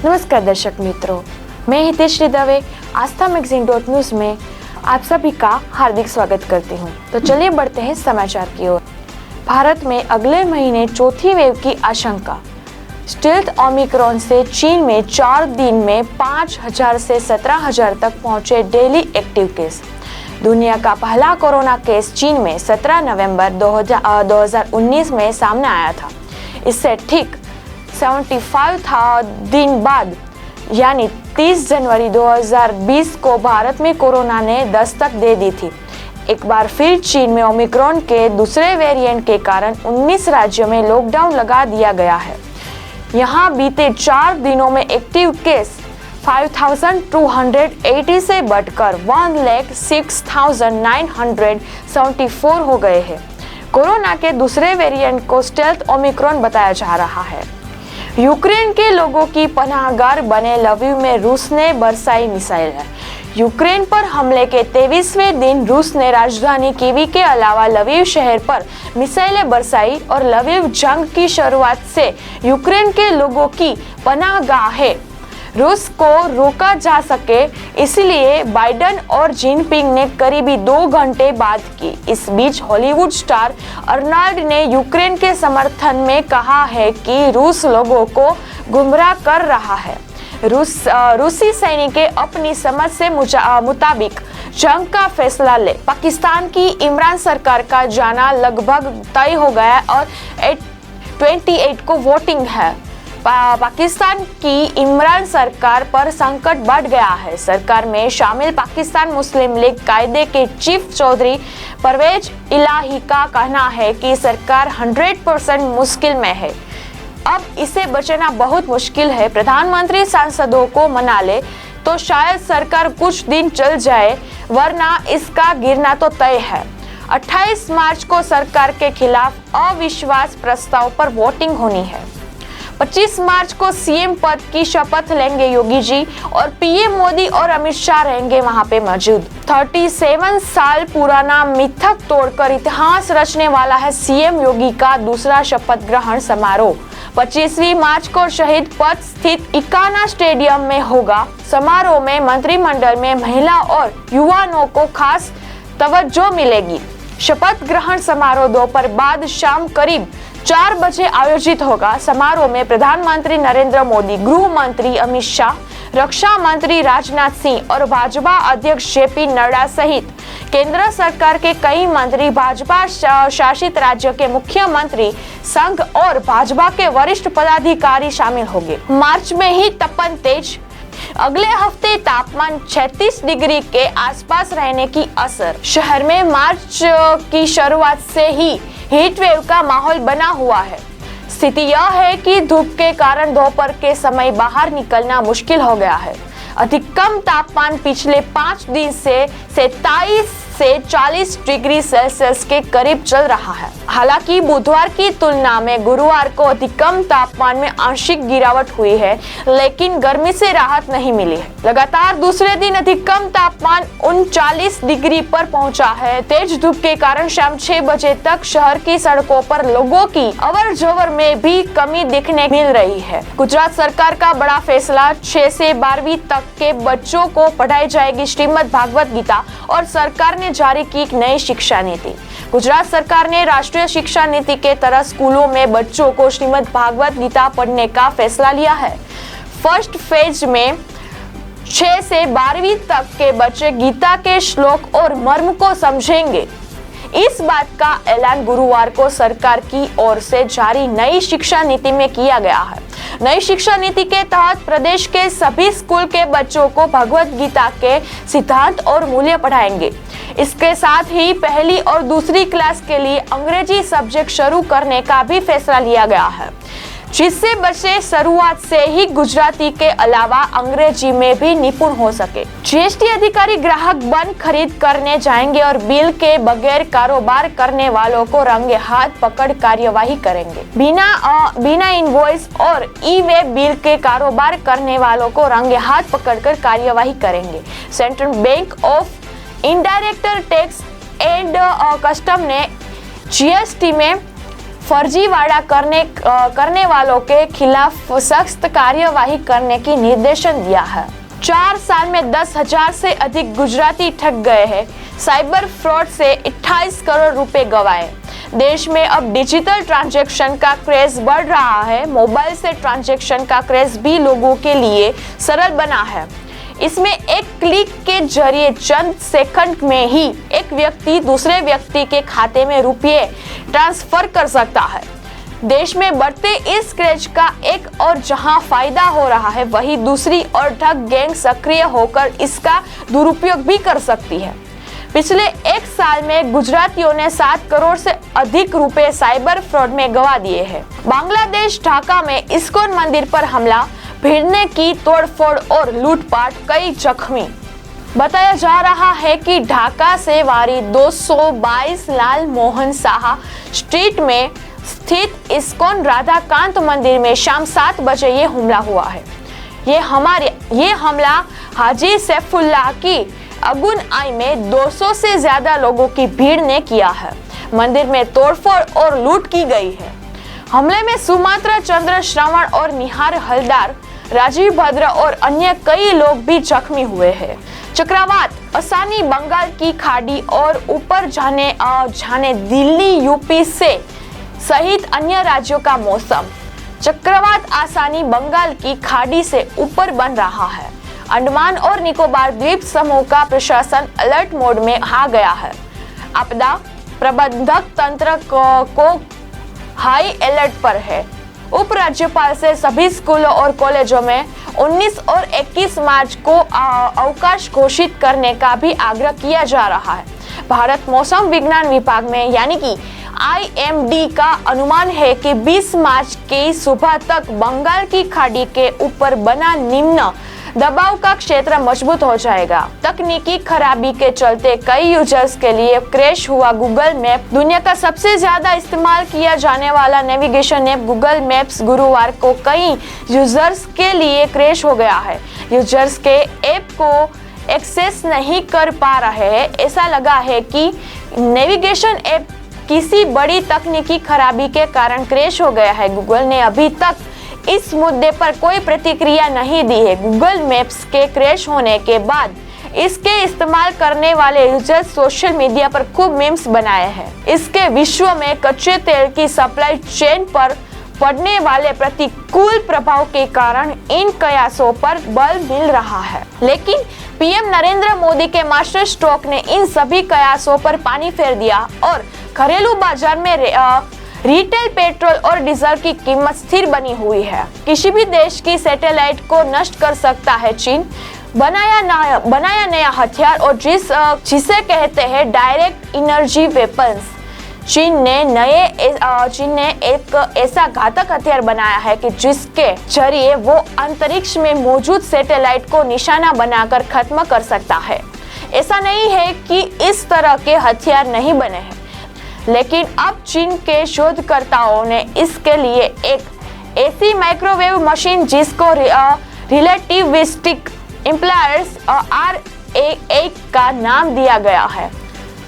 नमस्कार दर्शक मित्रों, मैं हितेश्री दवे आस्था मैगजीन .न्यूज में आप सभी का हार्दिक स्वागत करती हूं। तो चलिए बढ़ते हैं समाचार की ओर। भारत में अगले महीने चौथी वेव की आशंका। स्टेल्थ ओमिक्रॉन से चीन में 4 दिन में 5,000 से 17,000 तक पहुंचे डेली एक्टिव केस। दुनिया का पहला कोरोना केस चीन में 17 नवंबर 2019 में सामने आया था। इससे ठीक 75 दिन बाद यानी 30 जनवरी 2020 को भारत में कोरोना ने दस्तक दे दी थी। एक बार फिर चीन में ओमिक्रॉन के दूसरे वेरिएंट के कारण 19 राज्यों में लॉकडाउन लगा दिया गया है। यहां बीते 4 दिनों में एक्टिव केस 5,280 से बढ़कर 1,06,974 हो गए हैं। कोरोना के दूसरे वेरिएंट को स्टेल्थ ओमिक्रॉन बताया जा रहा है। यूक्रेन के लोगों की पनाहगार बने लवीव में रूस ने बरसाई मिसाइल। यूक्रेन पर हमले के 23वें दिन रूस ने राजधानी कीवी के अलावा लवीव शहर पर मिसाइलें बरसाई और लवीव जंग की शुरुआत से यूक्रेन के लोगों की पनाहगाहें रूस को रोका जा सके, इसलिए बाइडेन और जिनपिंग ने करीबी 2 घंटे बाद की। इस बीच हॉलीवुड स्टार अर्नल्ड ने यूक्रेन के समर्थन में कहा है कि रूस लोगों को गुमराह कर रहा है। रूसी सैनिक अपनी समझ से मुताबिक जंग का फैसला ले। पाकिस्तान की इमरान सरकार का जाना लगभग तय हो गया और 28 को वोटिंग है। पाकिस्तान की इमरान सरकार पर संकट बढ़ गया है। सरकार में शामिल पाकिस्तान मुस्लिम लीग कायदे के चीफ चौधरी परवेज इलाही का कहना है कि सरकार 100% मुश्किल में है। अब इसे बचाना बहुत मुश्किल है। प्रधानमंत्री सांसदों को मना ले तो शायद सरकार कुछ दिन चल जाए, वरना इसका गिरना तो तय है। 28 मार्च को सरकार के खिलाफ अविश्वास प्रस्ताव पर वोटिंग होनी है। 25 मार्च को सीएम पद की शपथ लेंगे योगी जी और पीएम मोदी और अमित शाह रहेंगे वहां पे मौजूद। 37 साल पुराना मिथक तोड़कर इतिहास रचने वाला है सीएम योगी का दूसरा शपथ ग्रहण समारोह। 25 मार्च को शहीद पथ स्थित इकाना स्टेडियम में होगा। समारोह में मंत्रिमंडल में महिला और युवाओं को खास तवज्जो मिलेगी। शपथ ग्रहण समारोह दोपहर बाद शाम करीब 4 बजे आयोजित होगा। समारोह में प्रधानमंत्री नरेंद्र मोदी, गृह मंत्री अमित शाह, रक्षा मंत्री राजनाथ सिंह और भाजपा अध्यक्ष जेपी नड्डा सहित केंद्र सरकार के कई मंत्री, भाजपा शासित राज्यों के मुख्यमंत्री, संघ और भाजपा के वरिष्ठ पदाधिकारी शामिल होंगे। मार्च में ही तपन तेज। अगले हफ्ते तापमान 36 डिग्री के आसपास रहने की असर। शहर में मार्च की शुरुआत से ही हीट वेव का माहौल बना हुआ है। स्थिति यह है कि धूप के कारण दोपहर के समय बाहर निकलना मुश्किल हो गया है। अधिकतम तापमान पिछले 5 दिन से 27 से 40 डिग्री सेल्सियस के करीब चल रहा है। हालांकि बुधवार की तुलना में गुरुवार को अधिकतम तापमान में आंशिक गिरावट हुई है, लेकिन गर्मी से राहत नहीं मिली है। लगातार दूसरे दिन अधिकतम तापमान 39 डिग्री पर पहुंचा है। तेज धूप के कारण शाम 6 बजे तक शहर की सड़कों पर लोगों की अवर जवर में भी कमी देखने मिल रही है। गुजरात सरकार का बड़ा फैसला, 6 से 12वीं तक के बच्चों को पढ़ाई जाएगी श्रीमद् भागवत गीता और सरकार ने जारी की एक नई शिक्षा नीति। गुजरात सरकार ने राष्ट्रीय शिक्षा नीति के तहत स्कूलों में बच्चों को श्रीमद् भागवत गीता पढ़ने का फैसला लिया है। फर्स्ट फेज में 6 से 12वीं तक के बच्चे गीता के श्लोक और मर्म को समझेंगे। इस बात का ऐलान गुरुवार को सरकार की ओर से जारी नई शिक्षा नीति में किया गया है। नई शिक्षा नीति के तहत प्रदेश के सभी स्कूल के बच्चों को भगवत गीता के सिद्धांत और मूल्य पढ़ाएंगे। इसके साथ ही पहली और दूसरी क्लास के लिए अंग्रेजी सब्जेक्ट शुरू करने का भी फैसला लिया गया है, जिससे बच्चे शुरुआत से ही गुजराती के अलावा अंग्रेजी में भी निपुण हो सके। जीएसटी अधिकारी ग्राहक बंद खरीद करने जाएंगे और बिल के बगैर कारोबार करने वालों को रंगे हाथ पकड़ कार्यवाही करेंगे। बिना इनवॉइस और ई-वे बिल के कारोबार करने वालों को रंगे हाथ पकड़कर कार्यवाही करेंगे। Central bank of indirect tax and custom ने जीएसटी में फर्जीवाड़ा करने वालों के खिलाफ सख्त कार्यवाही करने की निर्देशन दिया है। 4 साल में 10,000 से अधिक गुजराती ठग गए हैं। साइबर फ्रॉड से 28 करोड़ रुपए गंवाए। देश में अब डिजिटल ट्रांजैक्शन का क्रेज बढ़ रहा है। मोबाइल से ट्रांजैक्शन का क्रेज भी लोगों के लिए सरल बना है। इसमें एक क्लिक के जरिए चंद सेकंड में ही एक व्यक्ति दूसरे व्यक्ति के खाते में रुपये ट्रांसफर कर सकता है। देश में बढ़ते इस क्रेज का एक और जहां फायदा हो रहा है, वहीं दूसरी ओर ठग गैंग सक्रिय होकर इसका दुरुपयोग भी कर सकती है। पिछले 1 साल में गुजरातियों ने 7 करोड़ से अधिक रुपए साइबर फ्रॉड में गंवा दिए हैं। बांग्लादेश ढाका में इस्कॉन मंदिर पर हमला, भिड़ने की तोड़फोड़ और लूटपाट, कई जख्मी। बताया जा रहा है कि ढाका से वारी 222 लाल मोहन साहा स्ट्रीट में स्थित इस्कॉन राधाकांत मंदिर में शाम 7 बजे ये हमला हुआ है। ये हमला हाजी सैफुल्लाह की अगुन आई में 200 से ज्यादा लोगों की भीड़ ने किया है। मंदिर में तोड़फोड़ और लूट की गई है। हमले में सुमात्रा चंद्र श्रवण और निहार हलदार, राजीव भद्र और अन्य कई लोग भी जख्मी हुए हैं। चक्रवात आसानी बंगाल की खाड़ी और ऊपर जाने दिल्ली, यूपी से सहित अन्य राज्यों का मौसम। चक्रवात आसानी बंगाल की खाड़ी से ऊपर बन रहा है। अंडमान और निकोबार द्वीप समूह का प्रशासन अलर्ट मोड में आ गया है। आपदा प्रबंधक तंत्र को हाई अलर्ट पर है। उपराज्यपाल से सभी स्कूलों और कॉलेजों में 19 और 21 मार्च को अवकाश घोषित करने का भी आग्रह किया जा रहा है। भारत मौसम विज्ञान विभाग में यानी कि IMD का अनुमान है कि 20 मार्च की सुबह तक बंगाल की खाड़ी के ऊपर बना निम्न दबाव का क्षेत्र मजबूत हो जाएगा। तकनीकी खराबी के चलते कई यूजर्स के लिए क्रैश हुआ गूगल मैप। दुनिया का सबसे ज्यादा इस्तेमाल किया जाने वाला नेविगेशन ऐप गूगल मैप्स गुरुवार को कई यूजर्स के लिए क्रैश हो गया है। यूजर्स के ऐप को एक्सेस नहीं कर पा रहे हैं। ऐसा लगा है कि नेविगेशन ऐप किसी बड़ी तकनीकी खराबी के कारण क्रैश हो गया है। गूगल ने अभी तक इस मुद्दे पर कोई प्रतिक्रिया नहीं दी है। गूगल मैप्स के क्रैश होने के बाद इसके इस्तेमाल करने वाले यूजर्स सोशल मीडिया पर खूब मीम्स बनाए हैं। इसके विश्व में कच्चे तेल की सप्लाई चेन पर पड़ने वाले प्रतिकूल प्रभाव के कारण इन कयासों पर बल मिल रहा है। लेकिन पीएम नरेंद्र मोदी के मास्टर स्ट्रोक ने इन सभी कयासों पर पानी फेर दिया और घरेलू बाजार में रिटेल पेट्रोल और डीजल की कीमत स्थिर बनी हुई है। किसी भी देश की सैटेलाइट को नष्ट कर सकता है चीन। बनाया नया हथियार और जिसे कहते हैं डायरेक्ट एनर्जी वेपन्स। चीन ने एक ऐसा घातक हथियार बनाया है कि जिसके जरिए वो अंतरिक्ष में मौजूद सैटेलाइट को निशाना बनाकर खत्म कर सकता है। ऐसा नहीं है कि इस तरह के हथियार नहीं बने हैं, लेकिन अब चीन के शोधकर्ताओं ने इसके लिए एक ऐसी माइक्रोवेव मशीन जिसको रिलेटिविस्टिक इम्पल्स RA8 का नाम दिया गया है,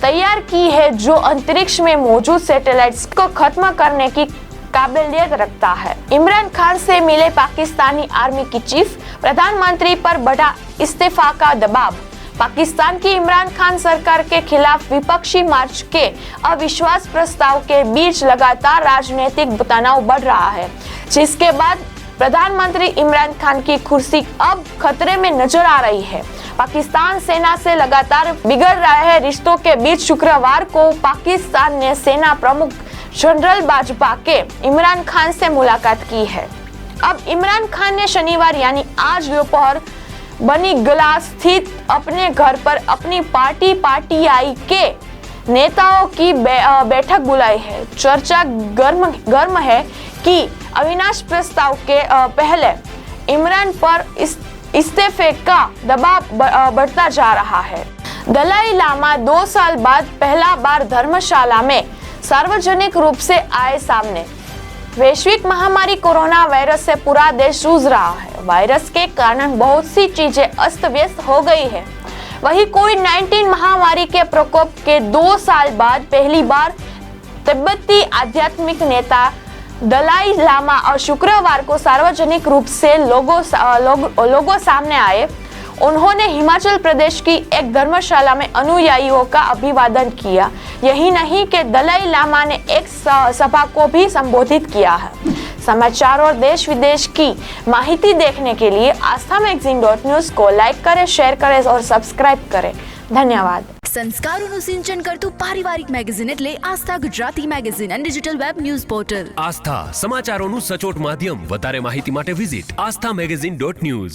तैयार की है, जो अंतरिक्ष में मौजूद सैटेलाइट्स को खत्म करने की काबिलियत रखता है। इमरान खान से मिले पाकिस्तानी आर्मी की चीफ, प्रधानमंत्री पर बढ़ा इस्तीफा का दबाव। पाकिस्तान की इमरान खान सरकार के खिलाफ विपक्षी मार्च के अविश्वास प्रस्ताव के बीच लगातार राजनीतिक तनाव बढ़ रहा है, जिसके बाद प्रधानमंत्री इमरान खान की कुर्सी अब खतरे में नजर आ रही है। पाकिस्तान सेना से लगातार बिगड़ रहे रिश्तों के बीच शुक्रवार को पाकिस्तान ने सेना प्रमुख जनरल बाजवा के इमरान खान से मुलाकात की है। अब इमरान खान ने शनिवार यानी आज दोपहर बनी गला स्थित अपने घर पर अपनी पार्टी के नेताओं की बैठक बुलाई है। चर्चा गर्म है कि अविनाश प्रस्ताव के पहले इमरान पर इस्तीफे का दबाव बढ़ता जा रहा है। दलाई लामा 2 साल बाद पहला बार धर्मशाला में सार्वजनिक रूप से आए सामने। वैश्विक महामारी कोरोना वायरस से पूरा देश जूझ रहा है। वायरस के कारण बहुत सी चीजें अस्त व्यस्त हो गई है। वहीं कोविड-19 महामारी के प्रकोप के 2 साल बाद पहली बार तिब्बती आध्यात्मिक नेता दलाई लामा शुक्रवार को सार्वजनिक रूप से लोगों सामने आए। उन्होंने हिमाचल प्रदेश की एक धर्मशाला में अनुयायियों का अभिवादन किया। यही नहीं कि दलाई लामा ने एक सभा को भी संबोधित किया है। समाचार और देश विदेश की माहिती देखने के लिए आस्थामैगजीन.न्यूज़ को लाइक करें, शेयर करें और सब्सक्राइब करें। धन्यवाद। સંસ્કારોનું સિંચન કરતું પારિવારિક મેગેઝિન એટલે આસ્થા ગુજરાતી મેગેઝિન અને ડિજિટલ વેબ ન્યૂઝ પોર્ટલ. આસ્થા સમાચારોનું સચોટ માધ્યમ. વધારે માહિતી માટે વિઝિટ aasthamagazine.news.